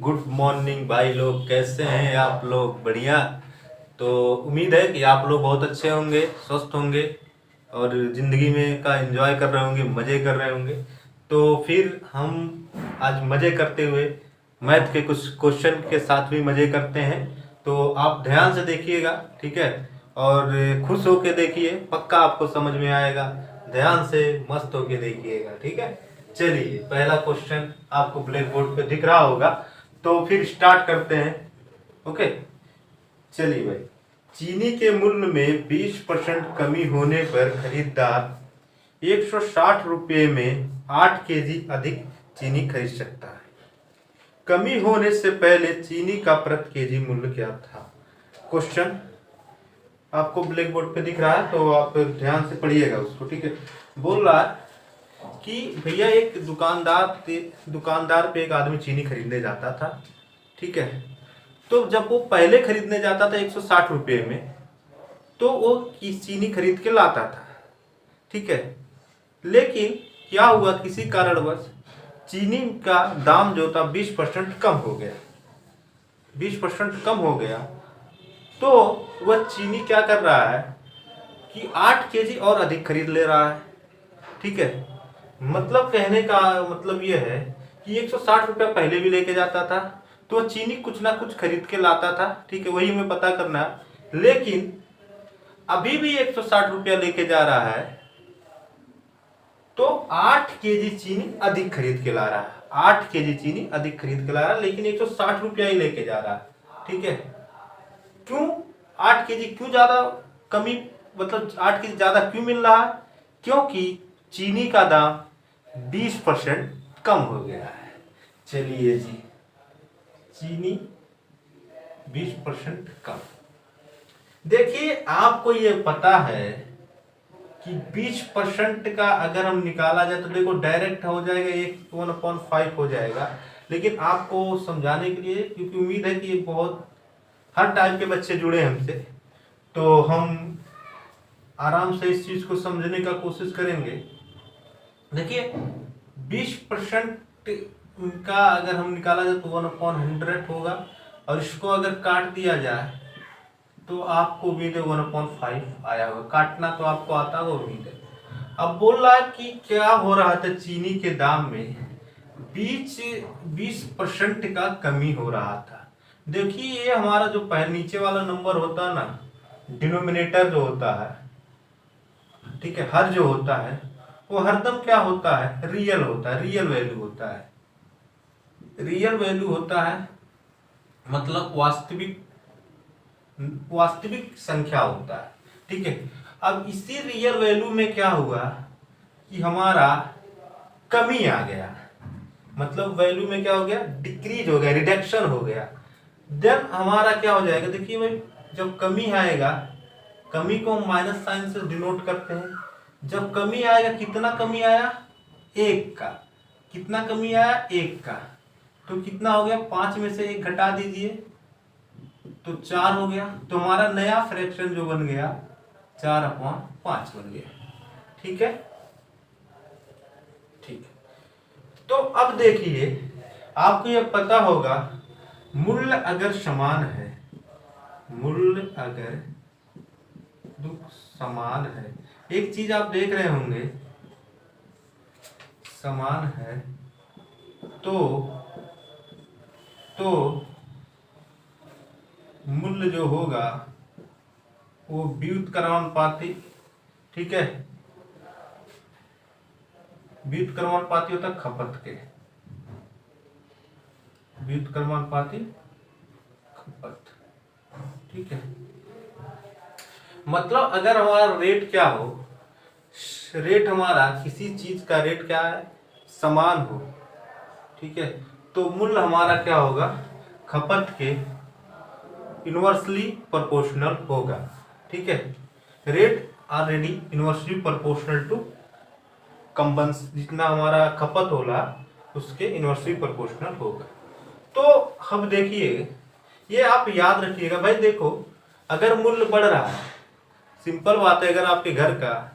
Good morning भाई लोग, कैसे हैं आप लोग? बढ़िया। तो उम्मीद है कि आप लोग बहुत अच्छे होंगे, स्वस्थ होंगे और ज़िंदगी में का एंजॉय कर रहे होंगे, मज़े कर रहे होंगे। तो फिर हम आज मज़े करते हुए मैथ के कुछ क्वेश्चन के साथ भी मज़े करते हैं। तो आप ध्यान से देखिएगा, ठीक है? और खुश होके देखिए, पक्का आपको समझ में आएगा। ध्यान से मस्त होके देखिएगा, ठीक है? चलिए, पहला क्वेश्चन आपको ब्लैक बोर्ड पे दिख रहा होगा, तो फिर स्टार्ट करते हैं। ओके, चलिए भाई। चीनी के मूल्य में 20% कमी होने पर खरीदार 160 रुपये में 8 केजी अधिक चीनी खरीद सकता है। कमी होने से पहले चीनी का प्रति केजी मूल्य क्या था? क्वेश्चन आपको ब्लैक बोर्ड पे दिख रहा है, तो आप ध्यान से पढ़िएगा उसको, ठीक है? बोल रहा है कि भैया एक दुकानदार पे एक आदमी चीनी खरीदने जाता था, ठीक है? तो जब वो पहले खरीदने जाता था 160 रुपये में, तो वो चीनी खरीद के लाता था, ठीक है? लेकिन क्या हुआ, किसी कारणवश चीनी का दाम जो था 20% कम हो गया। 20% कम हो गया तो वह चीनी क्या कर रहा है कि 8 केजी और अधिक खरीद ले रहा है, ठीक है? मतलब कहने का मतलब यह है कि 160 रुपया पहले भी लेके जाता था, तो चीनी कुछ ना कुछ खरीद के लाता था, ठीक है? वही हमें पता करना है। लेकिन अभी भी 160 रुपया लेके जा रहा है, तो 8 केजी चीनी अधिक खरीद के ला रहा है। 8 केजी चीनी अधिक खरीद के ला रहा है, लेकिन 160 रुपया ही लेके जा रहा है, ठीक है? क्यों 8 केजी क्यों ज्यादा कमी, मतलब 8 केजी ज्यादा क्यों मिल रहा है? क्योंकि चीनी का दाम 20% कम हो गया है। चलिए जी, चीनी 20% कम। देखिए, आपको ये पता है कि 20% का अगर हम निकाला जाए तो देखो डायरेक्ट हो जाएगा, 1/5 हो जाएगा। लेकिन आपको समझाने के लिए, क्योंकि उम्मीद है कि बहुत हर टाइप के बच्चे जुड़े हमसे, तो हम आराम से इस चीज को समझने का कोशिश करेंगे। देखिए, 20% का अगर हम निकाला जाए तो 1/100 होगा, और इसको अगर काट दिया जाए तो आपको उम्मीद है 1/5 आया होगा। काटना तो आपको आता होगा, उम्मीद है। अब बोल रहा है कि क्या हो रहा था, चीनी के दाम में 20% का कमी हो रहा था। देखिए, ये हमारा जो नीचे वाला नंबर होता है ना, डिनोमिनेटर जो होता है, ठीक है, हर जो होता है वो हरदम क्या होता है, रियल होता है, रियल वैल्यू होता है। रियल वैल्यू होता है मतलब वास्तविक संख्या होता है, ठीक है? अब इसी रियल वैल्यू में क्या हुआ कि हमारा कमी आ गया, मतलब वैल्यू में क्या हो गया, डिक्रीज हो गया, रिडक्शन हो गया। देन हमारा क्या हो जाएगा, देखिए भाई, जब कमी आएगा, कमी को हम माइनस साइन से डिनोट करते हैं। जब कमी आएगा, कितना कमी आया, 1 का। कितना कमी आया, 1 का। तो कितना हो गया, 5 में से 1 घटा दीजिए तो 4 हो गया। तो हमारा नया फ्रैक्शन जो बन गया 4/5 बन गया, ठीक है? ठीक है। तो अब देखिए, आपको यह पता होगा, मूल्य अगर समान है, मूल्य अगर समान है, एक चीज आप देख रहे होंगे, समान है तो मूल्य जो होगा वो व्युत्क्रमानुपाती, ठीक है? व्युत्क्रमानुपाती होता है खपत के, व्युत्क्रमानुपाती खपत, ठीक है? मतलब अगर हमारा रेट क्या हो, रेट हमारा किसी चीज का रेट क्या है, समान हो, ठीक है? तो मूल्य हमारा क्या होगा, खपत के इनवर्सली प्रोपोर्शनल होगा, ठीक है? Rate already inversely proportional to कंबंस, जितना हमारा खपत होला उसके इनवर्सली प्रोपोर्शनल होगा। तो अब देखिए, ये आप याद रखिएगा भाई। देखो, अगर मूल्य बढ़ रहा है, सिंपल बात है, अगर आपके घर का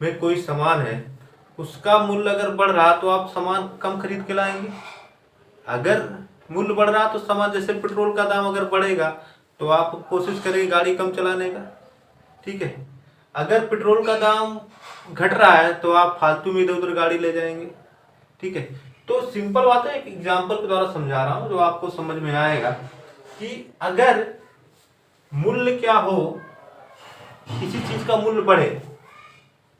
में कोई सामान है, उसका मूल्य अगर बढ़ रहा तो आप सामान कम खरीद के लाएंगे। अगर मूल्य बढ़ रहा तो सामान, जैसे पेट्रोल का दाम अगर बढ़ेगा तो आप कोशिश करेंगे गाड़ी कम चलाने का, ठीक है। अगर पेट्रोल का दाम घट रहा है तो आप फालतू में इधर उधर गाड़ी ले जाएंगे, ठीक है। तो सिंपल बात है, एक एग्जाम्पल के द्वारा समझा रहा हूं जो आपको समझ में आएगा कि अगर मूल्य क्या हो, किसी चीज का मूल्य बढ़े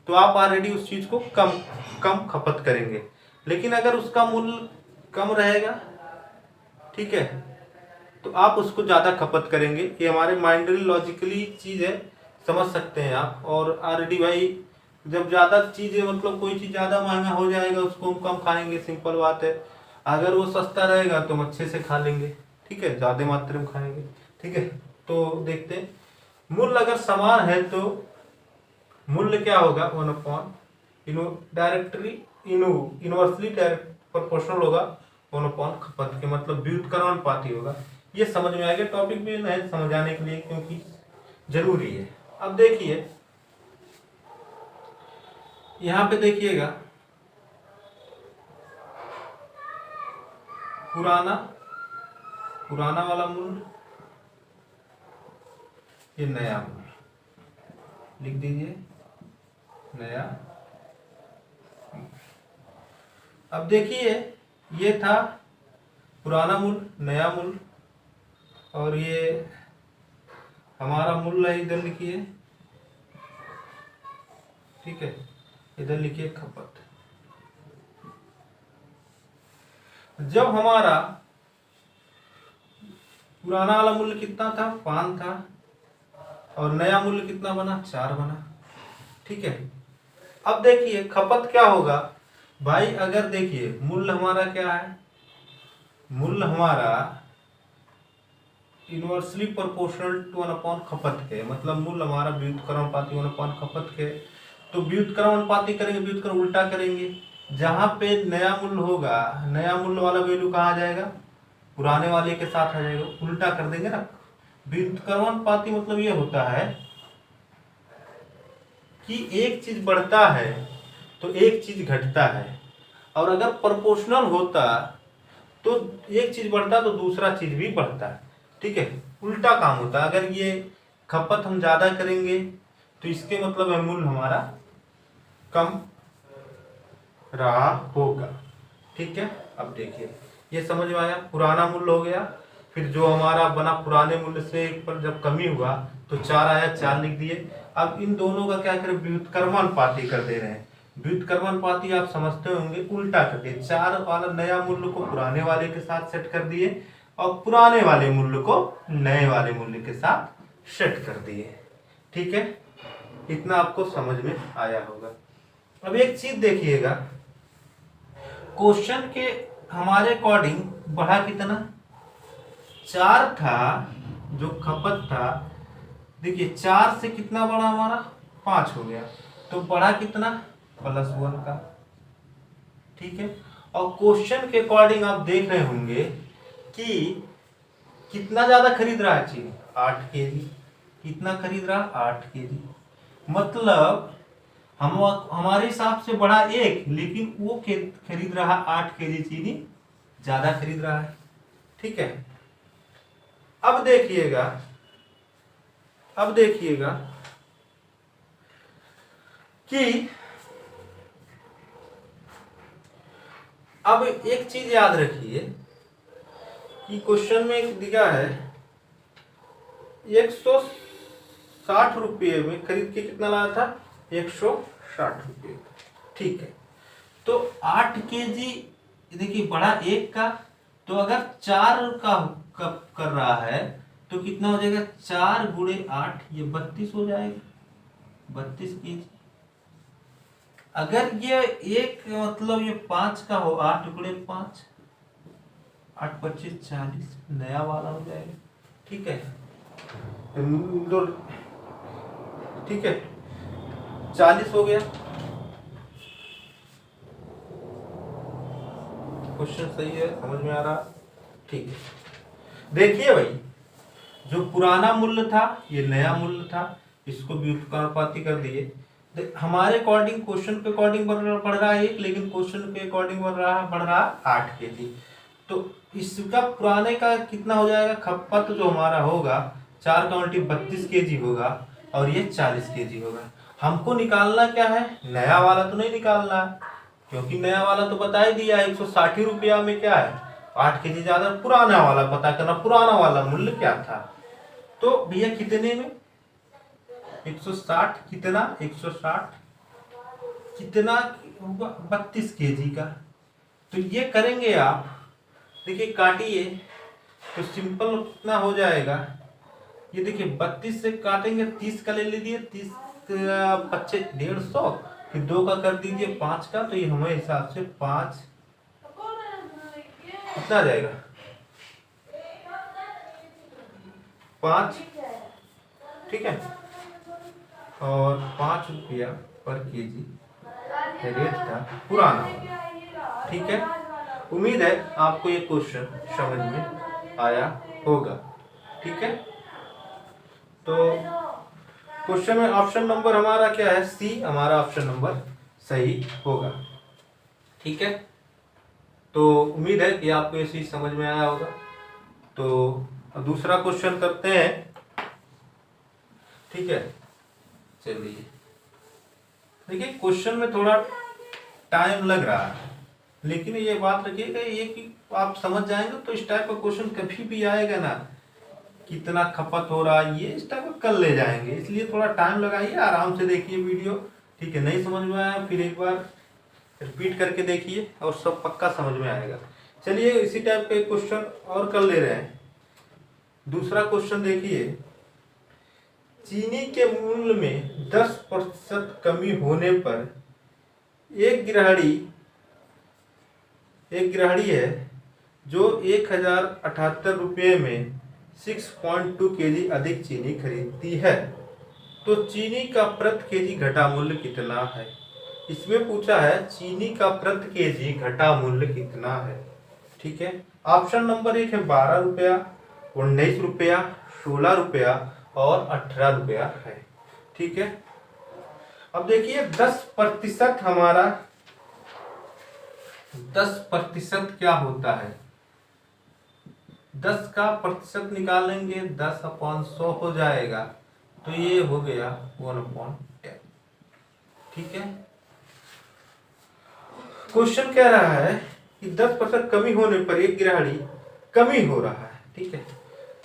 तो आप ऑलरेडी उस चीज को कम कम खपत करेंगे, लेकिन अगर उसका मूल्य कम रहेगा, ठीक है, तो आप उसको ज्यादा खपत करेंगे। ये हमारे माइंडली लॉजिकली चीज है, समझ सकते हैं आप। और ऑलरेडी भाई जब ज्यादा चीजें, मतलब कोई चीज ज्यादा महंगा हो जाएगा उसको हम कम खाएंगे, सिंपल बात है। अगर वो सस्ता रहेगा तो हम अच्छे से खा लेंगे, ठीक है, ज्यादा मात्रा में खाएंगे, ठीक है। तो देखते हैं, मूल्य अगर समान है तो मूल्य क्या होगा, 1/, डायरेक्टली इनवर्सली डायरेक्ट प्रोपोर्शनल होगा 1/, खपत के मतलब व्युत्क्रमानुपाती होगा। ये समझ में आएगा, टॉपिक भी है समझाने के लिए क्योंकि जरूरी है। अब देखिए यहां पे देखिएगा, पुराना वाला मूल्य, ये नया मूल्य लिख दीजिए, नया। अब देखिए ये था पुराना मूल्य, नया मूल्य, और ये हमारा मूल्य इधर लिखिए, ठीक है, इधर लिखिए खपत। जब हमारा पुराना वाला मूल्य कितना था, 5 था, और नया मूल्य कितना बना, 4 बना, ठीक है। अब देखिए खपत क्या होगा भाई, अगर देखिए मूल्य हमारा क्या है, मूल्य हमारा इनवर्सली प्रोपोर्शनल टू 1/, खपत के मतलब मूल्य हमारा व्युत्क्रमानुपाती 1/, खपत के। तो व्युत्क्रमानुपाती करेंगे, व्युत्क्रम उल्टा करेंगे, जहां पे नया मूल्य होगा, नया मूल्य वाला वैल्यू कहाँ आ जाएगा, पुराने वाले के साथ आ जाएगा, उल्टा कर देंगे ना। व्युत्क्रमानुपाती मतलब ये होता है कि एक चीज बढ़ता है तो एक चीज घटता है, और अगर प्रोपोर्शनल होता तो एक चीज बढ़ता तो दूसरा चीज भी बढ़ता है, ठीक है, उल्टा काम होता है। अगर ये खपत हम ज्यादा करेंगे तो इसके मतलब है मूल्य हमारा कम रहा होगा, ठीक है। अब देखिए ये समझ में आया, पुराना मूल्य हो गया, फिर जो हमारा बना पुराने मूल्य से एक पर जब कमी हुआ तो 4 आया, 4 लिख दिए। अब इन दोनों का क्या करें, व्युत्क्रमानुपाती कर दे रहे हैं। व्युत्क्रमानुपाती आप समझते होंगे, उल्टा कर दिए, 4 वाला नया मूल्य को पुराने वाले के साथ सेट कर दिए और पुराने वाले मूल्य को नए वाले मूल्य के साथ सेट कर दिए, ठीक है। इतना आपको समझ में आया होगा। अब एक चीज देखिएगा, क्वेश्चन के हमारे अकॉर्डिंग बढ़ा कितना, 4 था जो खपत था, देखिए 4 से कितना बढ़ा हमारा, 5 हो गया, तो बढ़ा कितना, +1 का, ठीक है। और क्वेश्चन के अकॉर्डिंग आप देख रहे होंगे कि कितना ज्यादा खरीद रहा है चीनी, 8 kg, कितना खरीद रहा, 8 kg, मतलब हम हमारे हिसाब से बढ़ा 1, लेकिन वो खरीद रहा 8 kg चीनी ज्यादा खरीद रहा है, ठीक है। अब देखिएगा कि अब एक चीज याद रखिए कि क्वेश्चन में एक दिया है 160 रुपये में खरीद के कितना लाया था, 160 रुपये, ठीक है। तो 8 kg देखिए बढ़ा 1 का, तो अगर 4 का कर रहा है तो कितना हो जाएगा, 4 × 8, ये 32 हो जाएगा, 32 kg। अगर ये एक मतलब ये 5 का हो, 8 × 5, 8 × 25 40, नया वाला हो जाएगा, ठीक है। ठीक है, 40 हो गया। क्वेश्चन सही है, समझ में आ रहा, ठीक है। देखिए भाई, जो पुराना मूल्य था ये नया मूल्य था, इसको व्युत्क्रमानुपाती कर दिए। हमारे अकॉर्डिंग, क्वेश्चन के अकॉर्डिंग बढ़ रहा है 1, लेकिन क्वेश्चन के अकॉर्डिंग बढ़ रहा 8 kg। तो इसका पुराने का कितना हो जाएगा, खपत जो हमारा होगा 4 का उल्टी 32 केजी होगा और ये 40 केजी होगा। हमको निकालना क्या है, नया वाला तो नहीं निकालना है, क्योंकि नया वाला तो बता ही दिया 160 रुपया में क्या है 8 केजी ज्यादा। पुराना वाला पता करना, पुराना वाला मूल्य क्या था। तो भैया कितने में 160 कितना 160 कितना 32 केजी का। तो ये करेंगे आप, देखिए काटिए तो सिंपल कितना हो जाएगा। ये देखिए 32 से काटेंगे 30 का ले लीजिए, 30 बच्चे 150, फिर 2 का कर दीजिए 5 का, तो ये हमारे हिसाब से 5 कितना आ जाएगा 5, ठीक है। और 5 रुपया पर केजी रेट था पुराना वाला, ठीक है। उम्मीद है आपको ये क्वेश्चन समझ में आया होगा, ठीक है। तो क्वेश्चन में ऑप्शन नंबर हमारा क्या है, सी हमारा ऑप्शन नंबर सही होगा, ठीक है। तो उम्मीद है कि आपको ये चीज समझ में आया होगा। तो दूसरा क्वेश्चन करते हैं, ठीक है। चलिए देखिए क्वेश्चन में थोड़ा टाइम लग रहा है, लेकिन ये बात रखिएगा ये कि आप समझ जाएंगे तो इस टाइप का क्वेश्चन कभी भी आएगा ना, कितना खपत हो रहा है ये इस टाइप का कर ले जाएंगे, इसलिए थोड़ा टाइम लगाइए, आराम से देखिए वीडियो, ठीक है। नहीं समझ में आया फिर एक बार रिपीट करके देखिए और सब पक्का समझ में आएगा। चलिए इसी टाइप के क्वेश्चन और कर ले रहे हैं। दूसरा क्वेश्चन देखिए, चीनी के मूल्य में 10% कमी होने पर एक गिरहड़ी है जो 1078 रुपये में 6.2 केजी अधिक चीनी खरीदती है, तो चीनी का प्रति केजी घटा मूल्य कितना है। इसमें पूछा है चीनी का प्रति केजी घटा मूल्य कितना है, ठीक है। ऑप्शन नंबर 1 है 12 रुपया, 19 रुपया, 16 रुपया और 18 रुपया है, ठीक है। अब देखिए 10% हमारा 10% क्या होता है, 10 का प्रतिशत निकालेंगे 10/100 हो जाएगा, तो ये हो गया 1/10, ठीक है। क्वेश्चन कह रहा है कि 10% कमी होने पर एक गिरहड़ी कमी हो रहा है, ठीक है।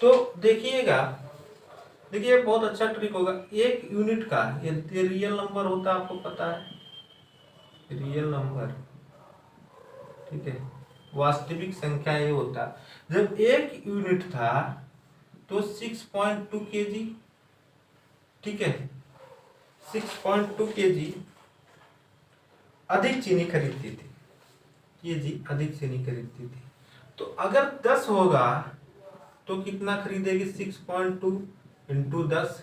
तो देखिएगा, देखिए बहुत अच्छा ट्रिक होगा, एक यूनिट का ये रियल नंबर होता है, आपको पता है रियल नंबर, ठीक है, वास्तविक संख्या ये होता है। जब एक यूनिट था तो 6.2 केजी, ठीक है, 6.2 केजी अधिक चीनी खरीदती थी, केजी अधिक चीनी खरीदती थी। तो अगर 10 होगा तो कितना खरीदेगी, 6.2 इंटू 10,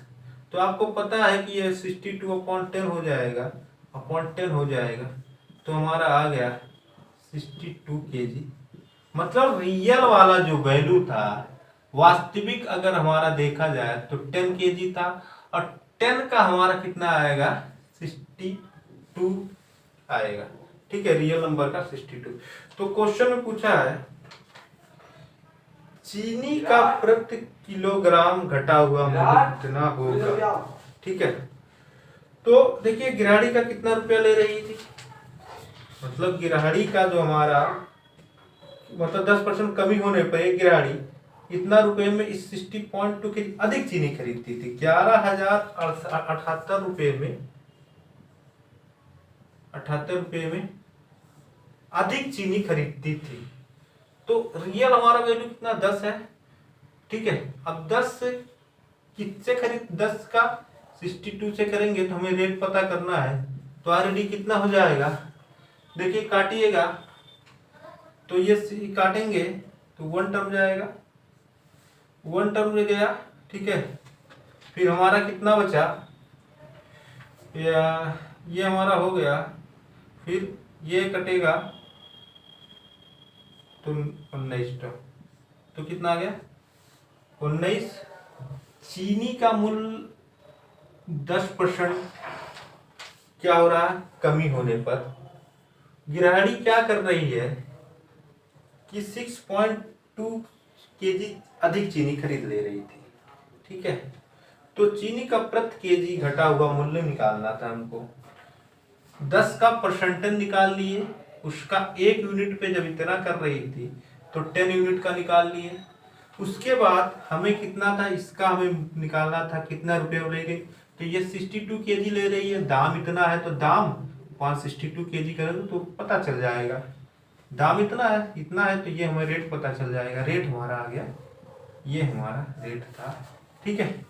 तो आपको पता है कि ये 62/10 हो जाएगा, अपॉन 10 हो जाएगा, तो हमारा आ गया 62 केजी। मतलब रियल वाला जो वैल्यू था, वास्तविक अगर हमारा देखा जाए तो 10 केजी था, और 10 का हमारा कितना आएगा 62 आएगा, ठीक है, रियल नंबर का 62। तो क्वेश्चन में पूछा है चीनी का प्रति किलोग्राम घटा हुआ मूल्य कितना होगा, ठीक है। तो देखिए गिरहड़ी का कितना रुपया ले रही थी, मतलब गिरहड़ी का जो हमारा मतलब 10% कमी होने पर एक गिरहड़ी इतना रुपए में इस 60.2 के अधिक चीनी खरीदती थी, 11,078 रुपये में 78 रुपये में अधिक चीनी खरीदती थी। तो रियल हमारा वैल्यू कितना 10 है, ठीक है। अब 10 से किससे खरीद 10 का 62 से करेंगे तो हमें रेट पता करना है, तो आरडी कितना हो जाएगा, देखिए काटिएगा तो ये काटेंगे तो 1 टर्म जाएगा, 1 टर्म में गया, ठीक है। फिर हमारा कितना बचा, ये हमारा हो गया, फिर ये कटेगा तो 19 टर्म, तो कितना आ गया 19। चीनी का मूल्य 10% क्या हो रहा है, कमी होने पर गिरहड़ी क्या कर रही है कि kg अधिक चीनी खरीद ले रही थी। ठीक है, तो चीनी का प्रति केजी घटा हुआ मूल्य निकालना था हमको। 10 का परसेंटेज निकाल लिए, उसका 1 यूनिट पे जब इतना कर रही थी तो 10 यूनिट का निकाल लिए। उसके बाद हमें कितना था, इसका हमें निकालना था कितना रुपये लेंगे। तो ये 62 केजी ले रही है, दाम इतना है तो दाम 62 केजी करेंगे तो पता चल जाएगा। दाम इतना है तो ये हमें रेट पता चल जाएगा। रेट हमारा आ गया, ये हमारा रेट था। ठीक है,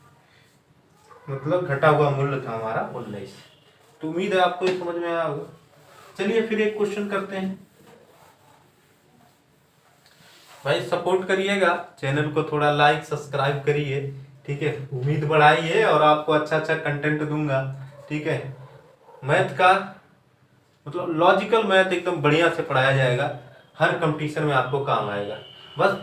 मतलब घटा हुआ मूल्य था हमारा 19। तो उम्मीद है आपको ये समझ में आया होगा। चलिए फिर एक क्वेश्चन करते हैं। भाई सपोर्ट करिएगा, चैनल को थोड़ा लाइक सब्सक्राइब करिए। ठीक है, उम्मीद बढ़ाइए और आपको अच्छा अच्छा कंटेंट दूंगा। ठीक है, मैथ का मतलब लॉजिकल मैथ एकदम बढ़िया से पढ़ाया जाएगा, हर कंपटीशन में आपको काम आएगा। बस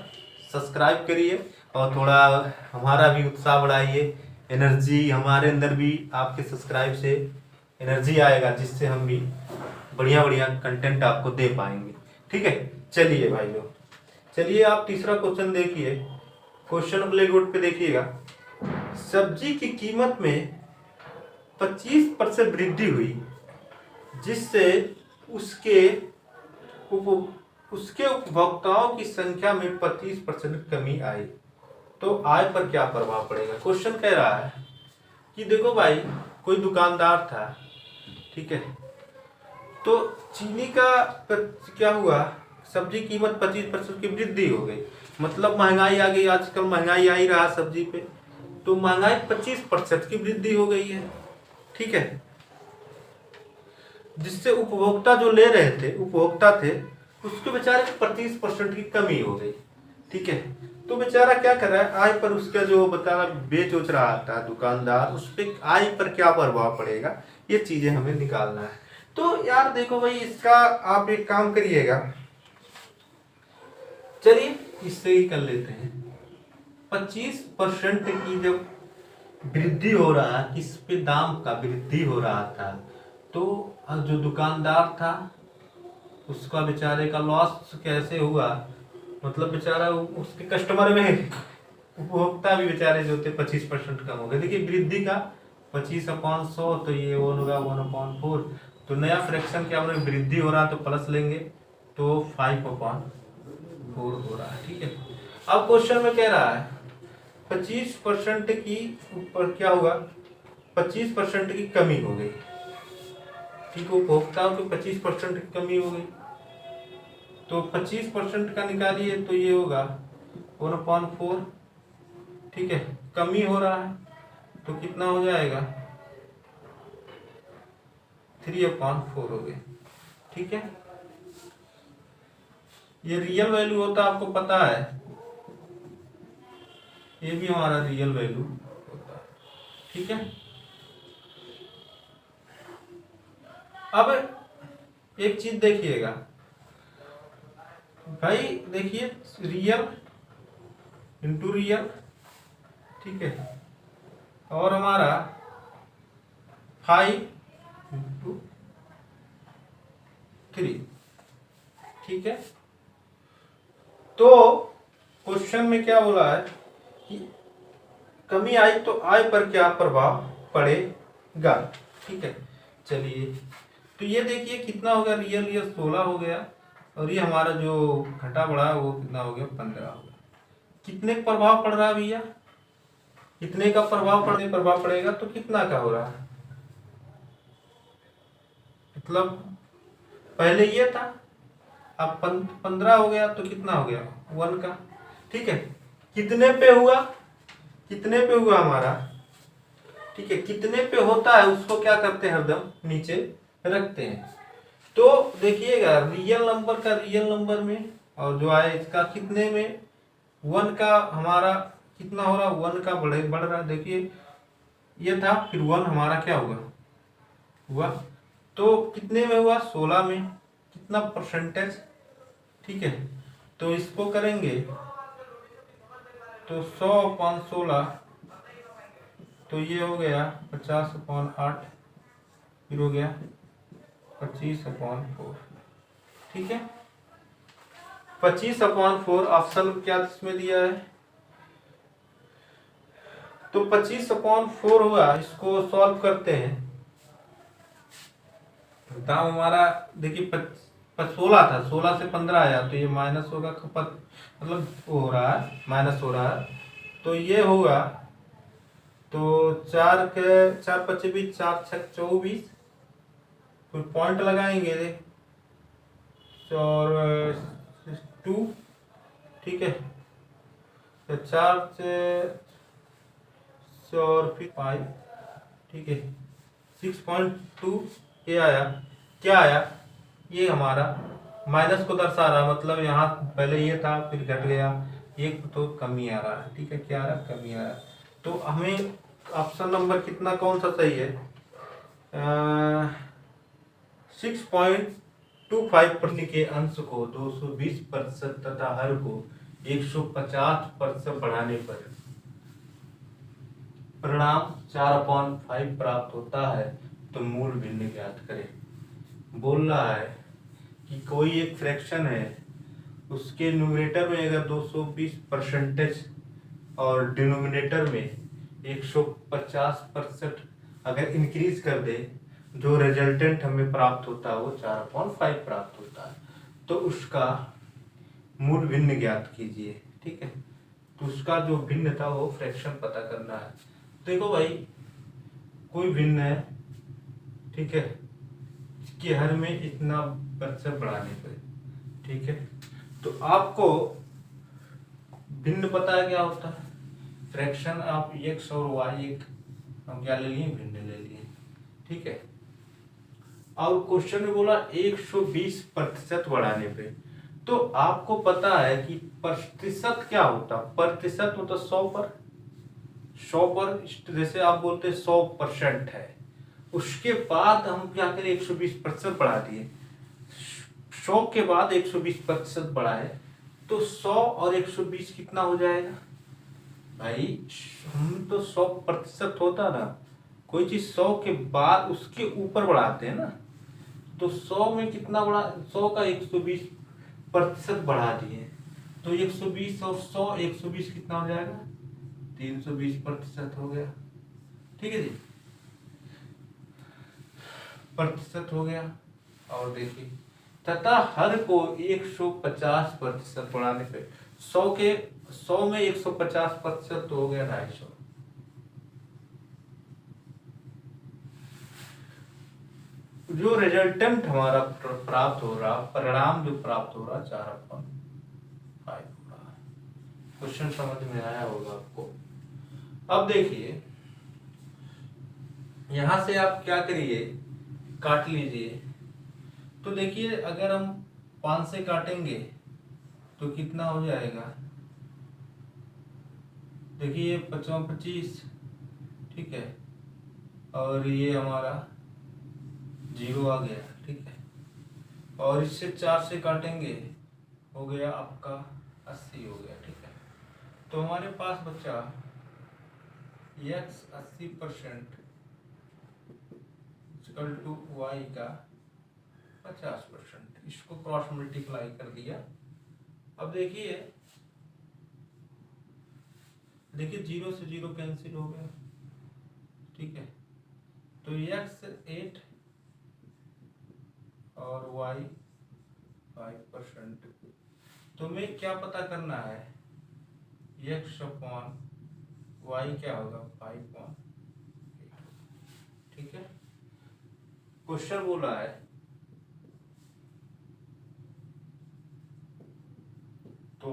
सब्सक्राइब करिए और थोड़ा हमारा भी उत्साह बढ़ाइए। एनर्जी हमारे अंदर भी आपके सब्सक्राइब से एनर्जी आएगा, जिससे हम भी बढ़िया बढ़िया कंटेंट आपको दे पाएंगे। ठीक है, चलिए भाई लोग, चलिए आप तीसरा क्वेश्चन देखिए। क्वेश्चन ब्लैक बोर्ड पे देखिएगा। सब्जी की कीमत में 25% वृद्धि हुई, जिससे उसके उपभोक्ताओं की संख्या में 25% कमी आई, तो आय पर क्या प्रभाव पड़ेगा। क्वेश्चन कह रहा है कि देखो भाई, कोई दुकानदार था। ठीक है, तो चीनी का क्या हुआ, सब्जी कीमत 25% की वृद्धि हो गई, मतलब महंगाई आ गई। आजकल महंगाई आ ही रहा सब्जी पे, तो महंगाई 25% की वृद्धि हो गई है। ठीक है, जिससे उपभोक्ता जो ले रहे थे, उपभोक्ता थे, उसके बेचारे 25% की कमी हो गई। ठीक है, तो बेचारा क्या कर रहा है, आय पर उसका जो बेचारा बेच उच रहा था दुकानदार, उस पर आय पर क्या प्रभाव पड़ेगा, ये चीजें हमें निकालना है। तो यार देखो भाई, इसका आप एक काम करिएगा, चलिए इससे ही कर लेते हैं। 25% की जब वृद्धि हो रहा है, किस पे दाम का वृद्धि हो रहा था, तो जो दुकानदार था उसका बेचारे का लॉस कैसे हुआ, मतलब बेचारा उसके कस्टमर में उपभोक्ता भी बेचारे जो थे 25% कम हो गए। देखिए वृद्धि का 25/100, तो ये 1 होगा 1/4। तो नया फ्रैक्शन क्या होगा, वृद्धि हो रहा है तो प्लस लेंगे, तो 5/4 हो रहा है। ठीक है, अब क्वेश्चन में कह रहा है 25% की ऊपर क्या हुआ, 25% की कमी हो गई। ठीक है, उपभोक्ताओं की 25% की कमी हो गई, तो 25% का निकालिए तो ये होगा 1/4। ठीक है, कमी हो रहा है तो कितना हो जाएगा, 3/4 हो गया। ठीक है, ये रियल वैल्यू होता है, आपको पता है, ये भी हमारा रियल वैल्यू होता है। ठीक है, अब एक चीज देखिएगा भाई, देखिए रियल इंटू रियल। ठीक है, और हमारा 5/3। ठीक है, तो क्वेश्चन में क्या बोला है कि कमी आई तो आय पर क्या प्रभाव पड़ेगा। ठीक है, चलिए तो ये देखिए कितना हो गया, रियल ये 16 हो गया, और ये हमारा जो घटा बढ़ा वो कितना हो गया, 15 हो गया। कितने का प्रभाव पड़ रहा है भैया, कितने का प्रभाव पड़ेगा, तो कितना का हो रहा है, मतलब पहले ये था, अब 15 हो गया, तो कितना हो गया 1 का। ठीक है, कितने पे हुआ, कितने पे हुआ हमारा। ठीक है, कितने पे होता है उसको क्या करते हैं, हरदम नीचे रखते हैं। तो देखिएगा रियल नंबर का रियल नंबर में, और जो आए इसका कितने में, 1 का हमारा कितना हो रहा, 1 का बढ़ रहा। देखिए ये था, फिर 1 हमारा क्या हुआ, तो कितने में हुआ, 16 में, कितना परसेंटेज। ठीक है, तो इसको करेंगे तो 100/16, तो ये हो गया 50/8, फिर हो गया 25/4। ठीक है, 25/4 ऑप्शन क्या इसमें दिया है, तो 25/4 होगा। इसको सॉल्व करते हैं। दाम हमारा देखिए 16 था, 16 से 15 आया तो ये माइनस होगा, खपत मतलब वो हो रहा है, माइनस हो रहा है, तो ये होगा। तो 4 4 6 24, फिर पॉइंट लगाएंगे और 2, ठीक है। तो 4 से और फिर 5, ठीक है। 6.2 ये आया, क्या आया, ये हमारा माइनस को दर्शा रहा, मतलब यहाँ पहले ये था फिर घट गया, एक तो कमी आ रहा है, ठीक है। क्या आ रहा है, कमी आ रहा है। तो हमें ऑप्शन नंबर कितना कौन सा सही है, 6.25% के अंश को 220% तथा हर को 150% बढ़ाने पर परिणाम 4/5 प्राप्त होता है, तो मूल भिन्न ज्ञात करें। बोल रहा है कि कोई एक फ्रैक्शन है, उसके न्यूमरेटर में अगर 220% और डिनोमिनेटर में 150% अगर इंक्रीज कर दे, जो रिजल्टेंट हमें प्राप्त होता है वो 4/5 प्राप्त होता है। तो उसका मूल भिन्न ज्ञात कीजिए, ठीक है। तो उसका जो भिन्न था वो फ्रैक्शन पता करना है। देखो भाई, कोई भिन्न है, ठीक है, कि हर में इतना प्रतिशत बढ़ाने पर, ठीक है। तो आपको भिन्न पता है क्या होता है, फ्रैक्शन आप x और y, एक हम क्या ले लिए, भिन्न ले लिए, ठीक है। और क्वेश्चन में बोला 120% बढ़ाने पे, तो आपको पता है कि प्रतिशत क्या होता, प्रतिशत होता 100 पर, 100 पर, जैसे आप बोलते 100% है, उसके बाद हम क्या करें, 120% बढ़ा दिए, 100 के बाद 120% बढ़ाए, तो 100 और 120 कितना हो जाएगा भाई, हम तो 100% होता ना, कोई चीज 100 के बाद उसके ऊपर बढ़ाते हैं ना, तो 100 में कितना बढ़ा, 100 का 120% बढ़ा दिए, तो 120 और 100, 120 कितना हो जाएगा, 320% हो गया, ठीक है जी, प्रतिशत हो गया। और देखिए, तथा हर को 150% बढ़ाने पे 100 में 150% तो हो गया 250। जो रिजल्टेंट हमारा प्राप्त हो रहा, परिणाम जो प्राप्त हो रहा 4/5 हो रहा। क्वेश्चन समझ में आया होगा आपको। अब देखिए, यहां से आप क्या करिए, काट लीजिए। तो देखिए, अगर हम 5 से काटेंगे तो कितना हो जाएगा, देखिए 5 25, ठीक है, और ये हमारा 0 आ गया, ठीक है। और इससे 4 से काटेंगे, हो गया आपका 80 हो गया, ठीक है। तो हमारे पास बचा x 80% इक्वल टू y का 50%, इसको क्रॉस मल्टीप्लाई कर दिया। अब देखिए 0 से 0 कैंसिल हो गया, ठीक है। तो x 8 और y 5%। तो हमें क्या पता करना है, x अपॉन y क्या होगा, 5.8, ठीक है। क्वेश्चन बोला है तो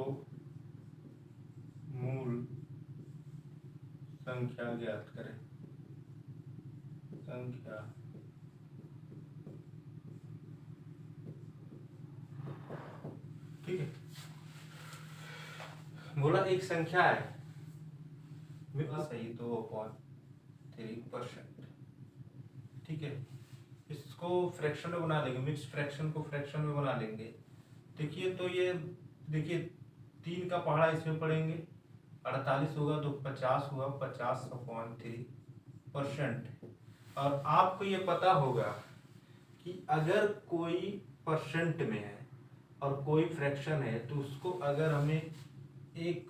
मूल संख्या ज्ञात करें, संख्या ठीक है। बोला एक संख्या है, सही, 2/3%, ठीक है। इसको फ्रैक्शन में बना लेंगे, मिक्स फ्रैक्शन को फ्रैक्शन में बना लेंगे। देखिए, तो ये देखिए 3 का पहाड़ा इसमें पढ़ेंगे, 48 होगा तो 50 हुआ, 50/3%। और आपको ये पता होगा कि अगर कोई परसेंट में है और कोई फ्रैक्शन है तो उसको अगर हमें एक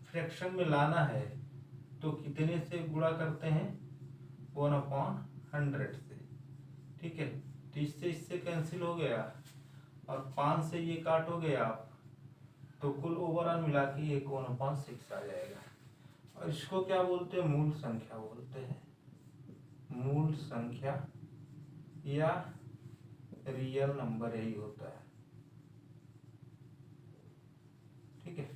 फ्रैक्शन में लाना है तो कितने से गुणा करते हैं, 1/100 से। ठीक है, तो इससे कैंसिल हो गया और 5 से ये काटोगे आप तो कुल ओवरऑल मिला के ये 1/6 आ जाएगा। और इसको क्या बोलते हैं, मूल संख्या बोलते हैं, मूल संख्या या रियल नंबर यही होता है। ठीक है,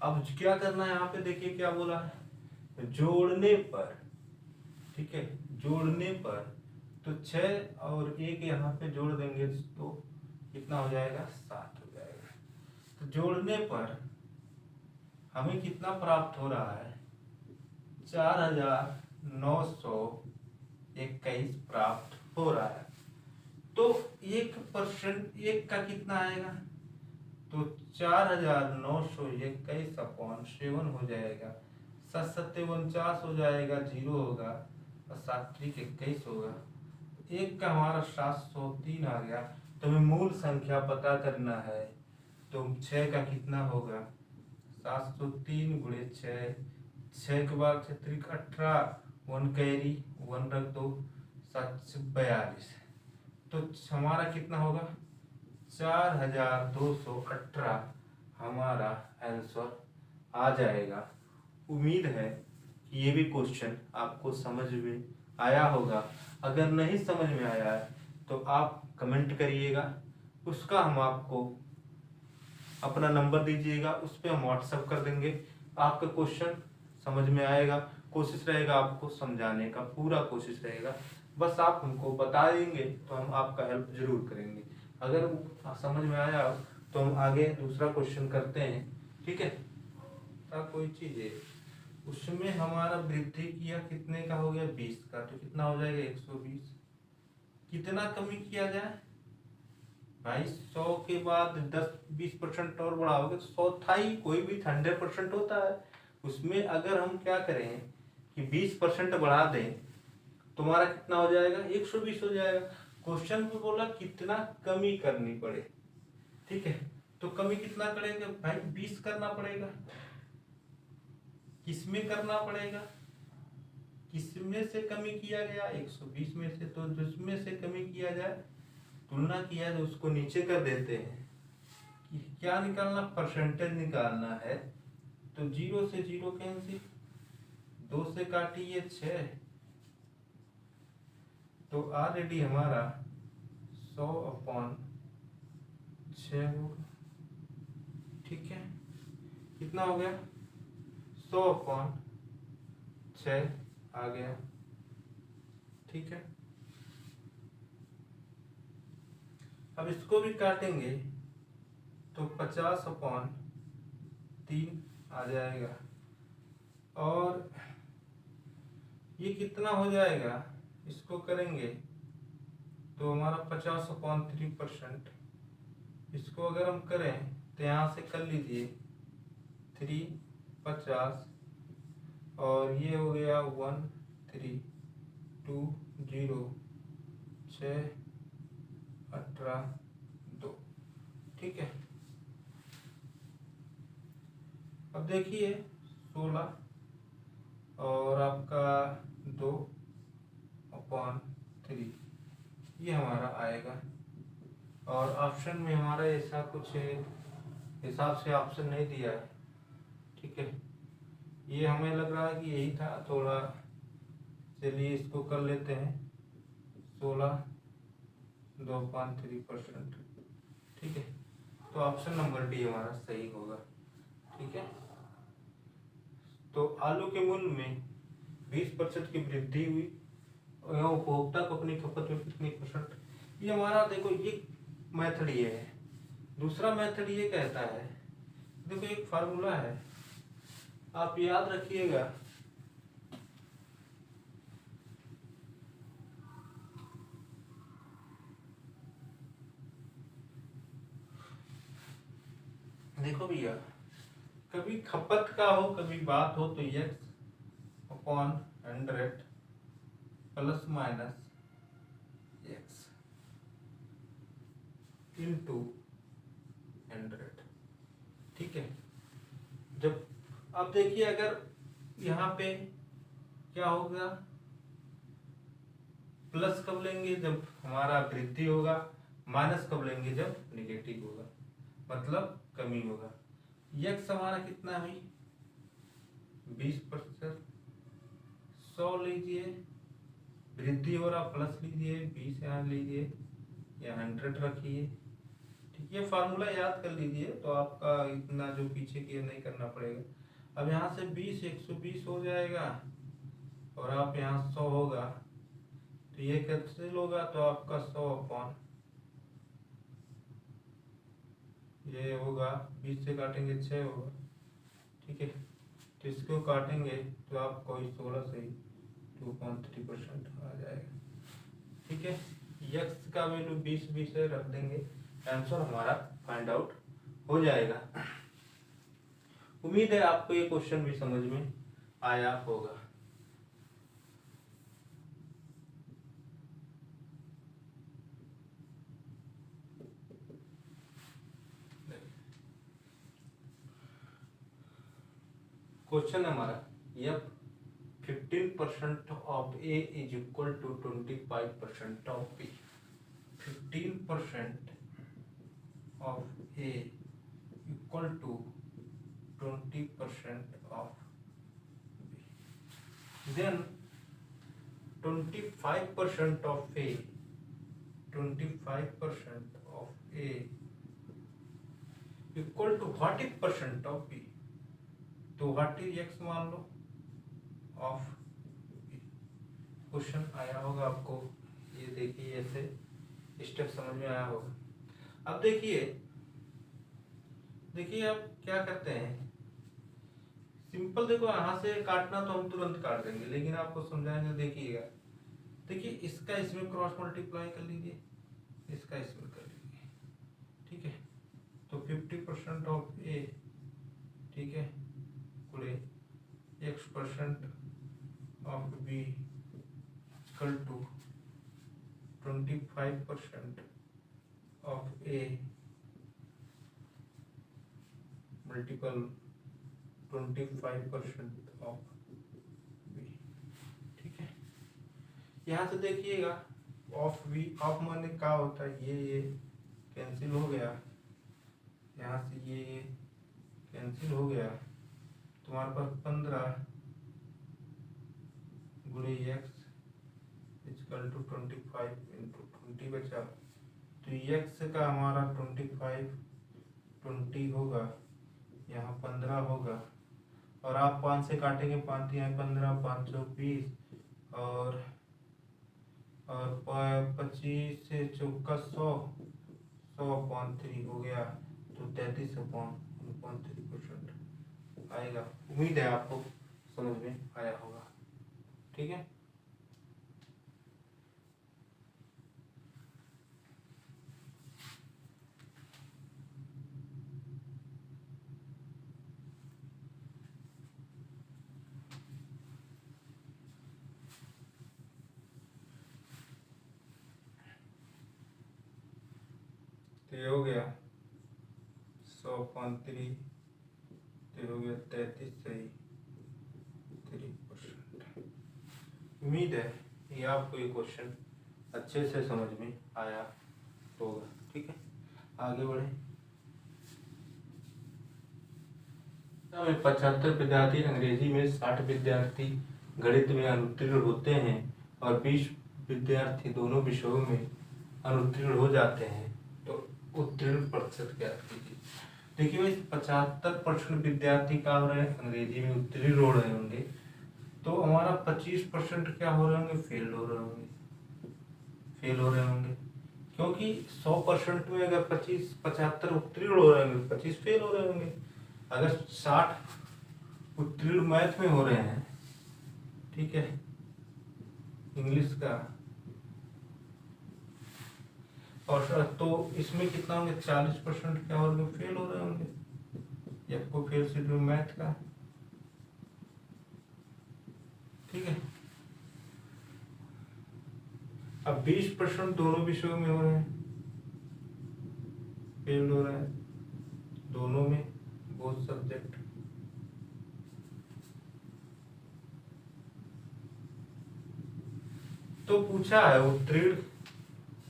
अब क्या करना है, यहाँ पे देखिए क्या बोला है, जोड़ने पर। ठीक है, जोड़ने पर तो 6 और 1 यहाँ पे जोड़ देंगे तो कितना हो जाएगा, 7 हो जाएगा। तो जोड़ने पर हमें कितना प्राप्त हो रहा है, 4921 प्राप्त हो रहा है। तो 1% 1 का कितना आएगा, तो 4921/7 हो जाएगा। 7×7 = 49 हो जाएगा, 0 होगा और 7×3 = 21 होगा। 1 का हमारा 703 आ गया। तो हमें मूल संख्या पता करना है तो 6 का कितना होगा, 703 × 6, 6 के बाद 6×3 = 18, 1 कैरी 1 रख दो, 742। तो हमारा कितना होगा, 4218 हमारा आंसर आ जाएगा। उम्मीद है कि ये भी क्वेश्चन आपको समझ में आया होगा। अगर नहीं समझ में आया है तो आप कमेंट करिएगा, उसका हम आपको अपना नंबर दीजिएगा, उस पर हम व्हाट्सएप कर देंगे। आपका क्वेश्चन समझ में आएगा, कोशिश रहेगा आपको समझाने का, पूरा कोशिश रहेगा। बस आप हमको बता देंगे तो हम आपका हेल्प जरूर करेंगे। अगर समझ में आया तो हम आगे दूसरा क्वेश्चन करते हैं। ठीक है, कोई चीज है उसमें हमारा वृद्धि किया कितने का हो गया, 20 का, तो कितना हो जाएगा, 120। कितना कमी किया जाए भाई, 100 के बाद 10-20% और बढ़ाओगे तो 100 था ही, कोई भी 100% होता है। उसमें अगर हम क्या करें कि 20% बढ़ा दें, तुम्हारा कितना हो जाएगा, 120 हो जाएगा। क्वेश्चन में बोला कितना कमी करनी पड़े। ठीक है, तो कमी कितना करेंगे भाई, 20 करना पड़ेगा। किसमें करना पड़ेगा, किसमें से कमी किया गया, 120 में से। तो जिसमें से कमी किया जाए, तुलना किया जाए, उसको नीचे कर देते हैं। कि क्या निकालना, परसेंटेज निकालना है। तो 0 से 0 कैंसिल, 2 से काटिए 6, तो ऑलरेडी हमारा 100/6 होगा। ठीक है, कितना हो गया, 100/6 आ गया। ठीक है, अब इसको भी काटेंगे तो 50/3 आ जाएगा। और ये कितना हो जाएगा, इसको करेंगे तो हमारा 50/3%। इसको अगर हम करें तो यहाँ से कर लीजिए 3 50 और ये हो गया 1 3 2 0 6 18 2। ठीक है, अब देखिए 16 और आपका 2/3 ये हमारा आएगा। और ऑप्शन में हमारा ऐसा कुछ हिसाब से ऑप्शन नहीं दिया है। ठीक है, ये हमें लग रहा है कि यही था थोड़ा, चलिए इसको कर लेते हैं 16 2/3%। ठीक है, तो ऑप्शन नंबर डी हमारा सही होगा। ठीक है, तो आलू के मूल्य में 20% की वृद्धि हुई और उपभोक्ता को अपनी खपत में कितनी परसेंट, ये हमारा देखो ये मेथड ये है। दूसरा मेथड ये कहता है, देखो एक फार्मूला है, आप याद रखिएगा। देखो भैया, कभी खपत का हो कभी बात हो तो x/100 ± x इंटू 800। ठीक है, जब अब देखिए अगर यहाँ पे क्या होगा, प्लस कब लेंगे जब हमारा वृद्धि होगा, माइनस कब लेंगे जब निगेटिव होगा, मतलब कमी होगा। यक्स हमारा कितना है 20%, 100 लीजिए, वृद्धि हो रहा प्लस लीजिए, 20 यहाँ लीजिए या 100 रखिए। ठीक, ये फार्मूला याद कर लीजिए तो आपका इतना जो पीछे की नहीं करना पड़ेगा। अब यहाँ से 20 120 हो जाएगा और आप यहाँ 100 होगा, तो ये कैंसिल होगा तो आपका 100 अपॉन ये होगा, 20 से काटेंगे 6 होगा। ठीक है, तो इसको काटेंगे तो आपको 16 से 2.3% आ जाएगा। ठीक है, यक्स का वैल्यू 20 है, रख देंगे, आंसर हमारा फाइंड आउट हो जाएगा। उम्मीद है आपको ये क्वेश्चन भी समझ में आया होगा। क्वेश्चन हमारा, yup 15% of A is equal to 25% of B. 15% of A equal to 20% of B, then 25% of A, 25% of A equal to what is percent of B, तो व्हाट इज एक्स मान लो of B. Question आया होगा आपको, ये देखिए ऐसे step समझ में आया होगा। अब देखिए आप क्या करते हैं, सिंपल देखो, यहाँ से काटना तो हम तुरंत काट देंगे, लेकिन आपको समझाएंगे। देखिएगा, देखिए इसका इसमें क्रॉस मल्टीप्लाई कर लीजिए, इसका इसमें कर लीजिए। ठीक है, तो 50% ऑफ ए, ठीक है, पूरे x% of B equal to 25% of A multiple 25% of B. ठीक है, यहाँ से देखिएगा ऑफ बी, ऑफ माने क्या होता है, ये कैंसिल हो गया, यहाँ से ये कैंसिल हो गया, तुम्हारे पास 15 गुणे एक्स इक्वल टू 25 इंटू 20 बचा, तो एक्स का हमारा 20 होगा, यहाँ 15 होगा, और आप 5 से काटेंगे, 5 यहाँ 15, 5 20 और 25 से चौका 100/3 हो गया, तो 33/3% आएगा। उम्मीद है आपको समझ में आया होगा। ठीक है, तो ये हो गया 100/3, तो हो गया 33 सही 3%। उम्मीद है ये आपको ये क्वेश्चन अच्छे से समझ में आया होगा। ठीक है, आगे बढ़े। 75 विद्यार्थी, अंग्रेजी में 60 विद्यार्थी गणित में अनुत्तीर्ण होते हैं और 20 विद्यार्थी दोनों विषयों में अनुत्तीर्ण हो जाते हैं, तो उत्तीर्ण प्रतिशत ज्ञात कीजिए। देखिए भाई, 75% विद्यार्थी क्या हो रहे हैं, अंग्रेजी में उत्तीर्ण हो रहे होंगे, तो हमारा 25% क्या हो रहे होंगे, फेल हो रहे होंगे, क्योंकि 100% में अगर 75 उत्तीर्ण हो रहे होंगे, 25 फेल हो रहे होंगे। अगर 60 उत्तीर्ण मैथ में हो रहे हैं, ठीक है, इंग्लिश का, और तो इसमें कितना होंगे, 40% क्या होंगे, फेल हो रहे होंगे, आपको फेल शेड्यूल मैथ का। ठीक है, अब 20% दोनों विषयों में हो रहे हैं, फेल हो रहे हैं, दोनों में, बोथ सब्जेक्ट। तो पूछा है उत्तीर्ण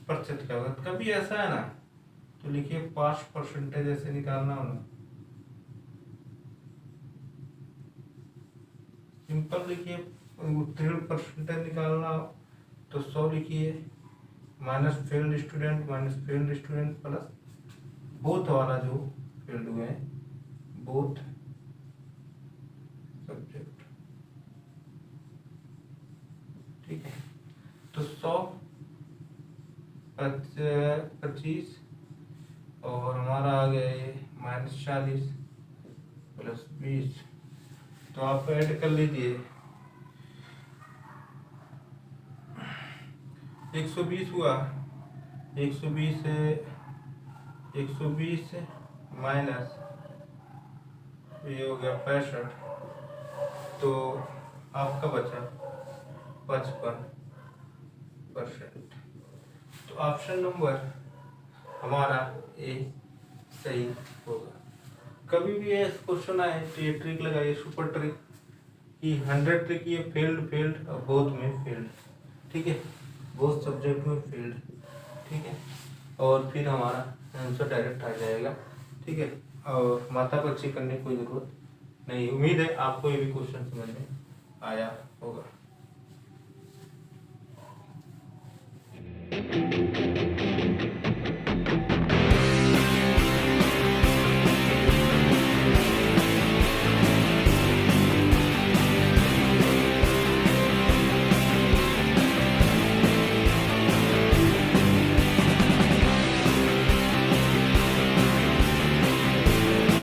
प्रतिशत क्या होगा, कभी ऐसा है ना तो लिखिए पास परसेंटेज ऐसे निकालना हो ना, सिंपल लिखिए। उत्तीर्ण परसेंटेज निकालना हो तो 100 लिखिए, minus failed student plus both वाला जो फेल्ड हुए हैं, बोथ सब्जेक्ट। ठीक है, तो 100 25 और हमारा आ गया ये -40 प्लस 20, तो आप ऐड कर लीजिए। 120 हुआ, 120 माइनस ये हो गया 65, तो आपका बचा 55%। तो ऑप्शन नंबर हमारा ए सही होगा। कभी भी ऐसा क्वेश्चन आए तो ये ट्रिक लगाइए, सुपर ट्रिक, कि 100 ट्रिक ये फेल्ड और बोथ में फेल्ड। ठीक है, बोथ सब्जेक्ट में फेल्ड। ठीक है, और फिर हमारा आंसर डायरेक्ट आ जाएगा। ठीक है, और माथा पच्ची करने की कोई जरूरत नहीं। उम्मीद है आपको ये भी क्वेश्चन समझ में आया होगा।